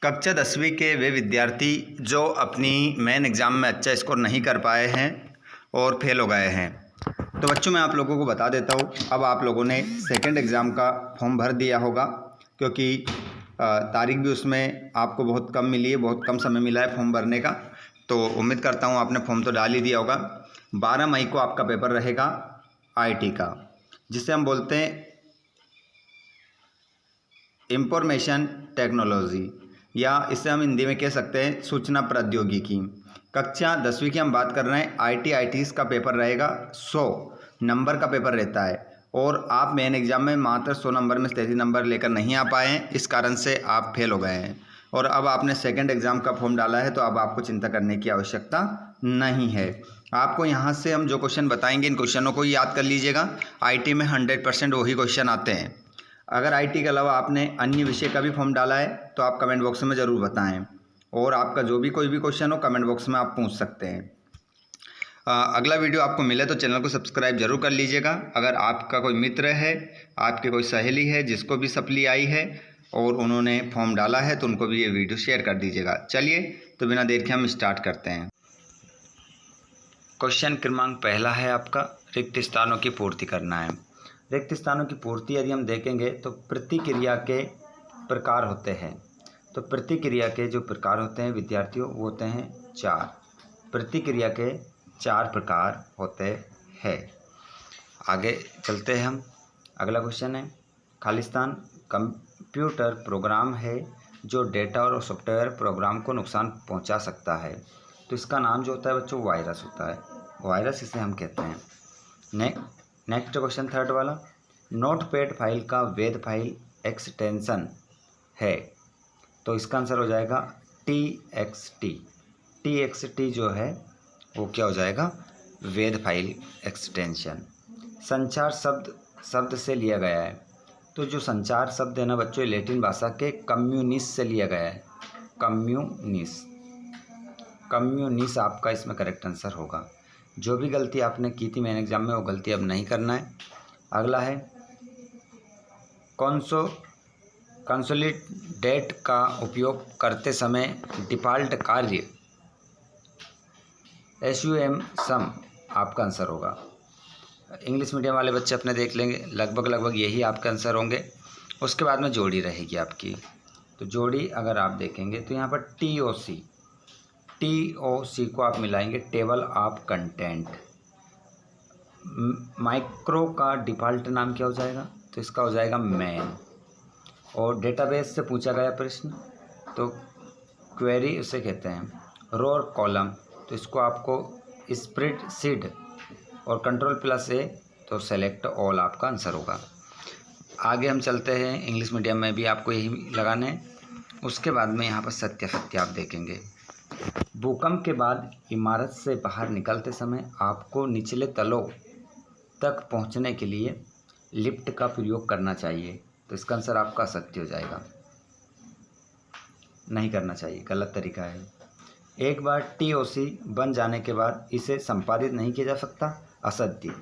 कक्षा 10वीं के वे विद्यार्थी जो अपनी मेन एग्ज़ाम में अच्छा स्कोर नहीं कर पाए हैं और फेल हो गए हैं। तो बच्चों मैं आप लोगों को बता देता हूँ, अब आप लोगों ने सेकंड एग्ज़ाम का फॉर्म भर दिया होगा क्योंकि तारीख भी उसमें आपको बहुत कम मिली है, बहुत कम समय मिला है फॉर्म भरने का। तो उम्मीद करता हूँ आपने फॉर्म तो डाल ही दिया होगा। 12 मई को आपका पेपर रहेगा IT का, जिसे हम बोलते हैं इंफॉर्मेशन टेक्नोलॉजी, या इसे हम हिंदी में कह सकते हैं सूचना प्रौद्योगिकी। कक्षा 10वीं की हम बात कर रहे हैं। ITs का पेपर रहेगा, 100 नंबर का पेपर रहता है और आप मेन एग्ज़ाम में मात्र 100 नंबर में 33 नंबर लेकर नहीं आ पाए हैं, इस कारण से आप फेल हो गए हैं। और अब आपने सेकंड एग्ज़ाम का फॉर्म डाला है तो अब आपको चिंता करने की आवश्यकता नहीं है। आपको यहाँ से हम जो क्वेश्चन बताएंगे इन क्वेश्चनों को याद कर लीजिएगा। IT में 100% वही क्वेश्चन आते हैं। अगर IT के अलावा आपने अन्य विषय का भी फॉर्म डाला है तो आप कमेंट बॉक्स में ज़रूर बताएं, और आपका जो भी कोई भी क्वेश्चन हो कमेंट बॉक्स में आप पूछ सकते हैं। अगला वीडियो आपको मिले तो चैनल को सब्सक्राइब जरूर कर लीजिएगा। अगर आपका कोई मित्र है, आपकी कोई सहेली है जिसको भी सप्ली आई है और उन्होंने फॉर्म डाला है तो उनको भी ये वीडियो शेयर कर दीजिएगा। चलिए तो बिना देर के हम स्टार्ट करते हैं। क्वेश्चन क्रमांक पहला है आपका, रिक्त स्थानों की पूर्ति करना है। रिक्त स्थानों की पूर्ति यदि हम देखेंगे तो प्रतिक्रिया के प्रकार होते हैं। तो प्रतिक्रिया के जो प्रकार होते हैं विद्यार्थियों वो होते हैं 4। प्रतिक्रिया के 4 प्रकार होते हैं। आगे चलते हैं हम। अगला क्वेश्चन है, खालिस्तान कंप्यूटर प्रोग्राम है जो डेटा और सॉफ्टवेयर प्रोग्राम को नुकसान पहुंचा सकता है। तो इसका नाम जो होता है बच्चों वायरस होता है। वायरस इसे हम कहते हैं। नेक्स्ट क्वेश्चन थर्ड वाला, नोटपैड फाइल का वैध फाइल एक्सटेंशन है। तो इसका आंसर हो जाएगा TXT। TXT जो है वो क्या हो जाएगा, वैध फाइल एक्सटेंशन। संचार शब्द से लिया गया है। तो जो संचार शब्द है ना बच्चों, लैटिन भाषा के कम्युनिस से लिया गया है। कम्युनिस आपका इसमें करेक्ट आंसर होगा। जो भी गलती आपने की थी मेन एग्जाम में वो गलती अब नहीं करना है। अगला है, कंसोलिडेट का उपयोग करते समय डिफ़ॉल्ट कार्य SUM आपका आंसर होगा। इंग्लिश मीडियम वाले बच्चे अपने देख लेंगे, लगभग यही आपके आंसर होंगे। उसके बाद में जोड़ी रहेगी आपकी। तो जोड़ी अगर आप देखेंगे तो यहाँ पर TOC को आप मिलाएंगे, टेबल ऑफ कंटेंट। माइक्रो का डिफ़ॉल्ट नाम क्या हो जाएगा, तो इसका हो जाएगा मैन। और डेटाबेस से पूछा गया प्रश्न तो क्वेरी उसे कहते हैं। रो और कॉलम तो इसको आपको स्प्रेडशीट और Ctrl+A तो सेलेक्ट ऑल आपका आंसर होगा। आगे हम चलते हैं, इंग्लिश मीडियम में भी आपको यही लगाने हैं। उसके बाद में यहाँ पर सत्यासत्य आप देखेंगे। भूकंप के बाद इमारत से बाहर निकलते समय आपको निचले तलों तक पहुँचने के लिए लिफ्ट का प्रयोग करना चाहिए। तो इसका आंसर आपका सत्य हो जाएगा। नहीं करना चाहिए, गलत तरीका है। एक बार TOC बन जाने के बाद इसे संपादित नहीं किया जा सकता, असत्य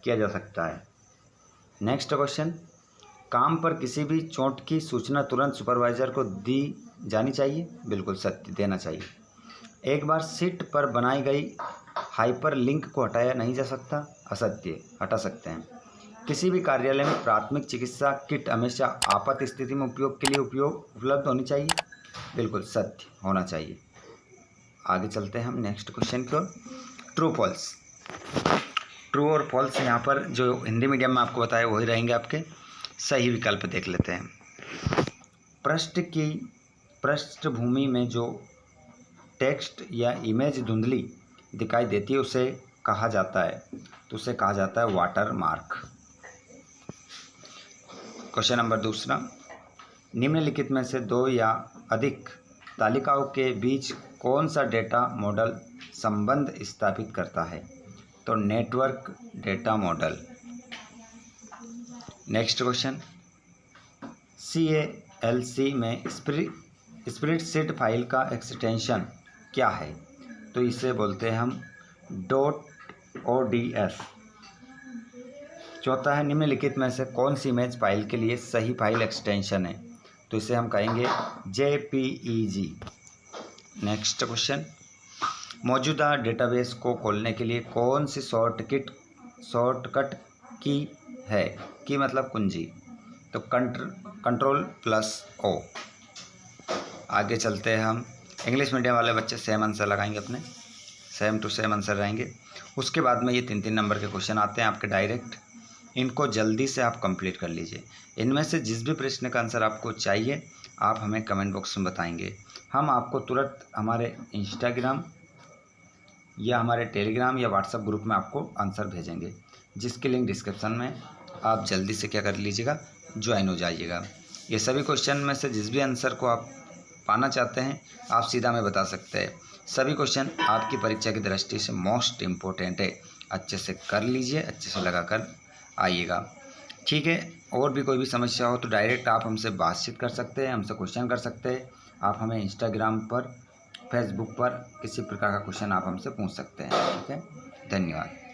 किया जा सकता है। नेक्स्ट क्वेश्चन, काम पर किसी भी चोट की सूचना तुरंत सुपरवाइजर को दी जानी चाहिए, बिल्कुल सत्य, देना चाहिए। एक बार सीट पर बनाई गई हाइपर लिंक को हटाया नहीं जा सकता, असत्य, हटा सकते हैं। किसी भी कार्यालय में प्राथमिक चिकित्सा किट हमेशा आपात स्थिति में उपयोग के लिए उपलब्ध होनी चाहिए, बिल्कुल सत्य, होना चाहिए। आगे चलते हैं हम नेक्स्ट क्वेश्चन की ओर। ट्रू और फॉल्स यहाँ पर जो हिंदी मीडियम में आपको बताया वही रहेंगे आपके। सही विकल्प देख लेते हैं। पृष्ठभूमि में जो टेक्स्ट या इमेज धुंधली दिखाई देती है उसे कहा जाता है, तो उसे कहा जाता है वाटर मार्क। क्वेश्चन नंबर दूसरा, निम्नलिखित में से 2 या अधिक तालिकाओं के बीच कौन सा डेटा मॉडल संबंध स्थापित करता है, तो network data model. Next question, CALC में स्प्रेडशीट फाइल का एक्सटेंशन क्या है, तो इसे बोलते हैं हम .ods। चौथा है, निम्नलिखित में से कौन सी इमेज फाइल के लिए सही फाइल एक्सटेंशन है, तो इसे हम कहेंगे JPEG। नेक्स्ट क्वेश्चन, मौजूदा डेटाबेस को खोलने के लिए कौन सी शॉर्टकट की है? की मतलब कुंजी, तो Ctrl+O। आगे चलते हैं हम। इंग्लिश मीडियम वाले बच्चे सेम आंसर लगाएंगे, अपने सेम टू सेम आंसर रहेंगे। उसके बाद में ये 3-3 नंबर के क्वेश्चन आते हैं आपके डायरेक्ट, इनको जल्दी से आप कंप्लीट कर लीजिए। इनमें से जिस भी प्रश्न का आंसर आपको चाहिए आप हमें कमेंट बॉक्स में बताएंगे, हम आपको तुरंत हमारे इंस्टाग्राम या हमारे टेलीग्राम या व्हाट्सएप ग्रुप में आपको आंसर भेजेंगे, जिसकी लिंक डिस्क्रिप्शन में। आप जल्दी से क्या कर लीजिएगा, ज्वाइन हो जाइएगा। ये सभी क्वेश्चन में से जिस भी आंसर को आप पाना चाहते हैं आप सीधा में बता सकते हैं। सभी क्वेश्चन आपकी परीक्षा की दृष्टि से मोस्ट इम्पोर्टेंट है, अच्छे से कर लीजिए, अच्छे से लगा कर आइएगा, ठीक है। और भी कोई भी समस्या हो तो डायरेक्ट आप हमसे बातचीत कर सकते हैं, हमसे क्वेश्चन कर सकते हैं। आप हमें इंस्टाग्राम पर, फेसबुक पर किसी प्रकार का क्वेश्चन आप हमसे पूछ सकते हैं, ठीक है। धन्यवाद।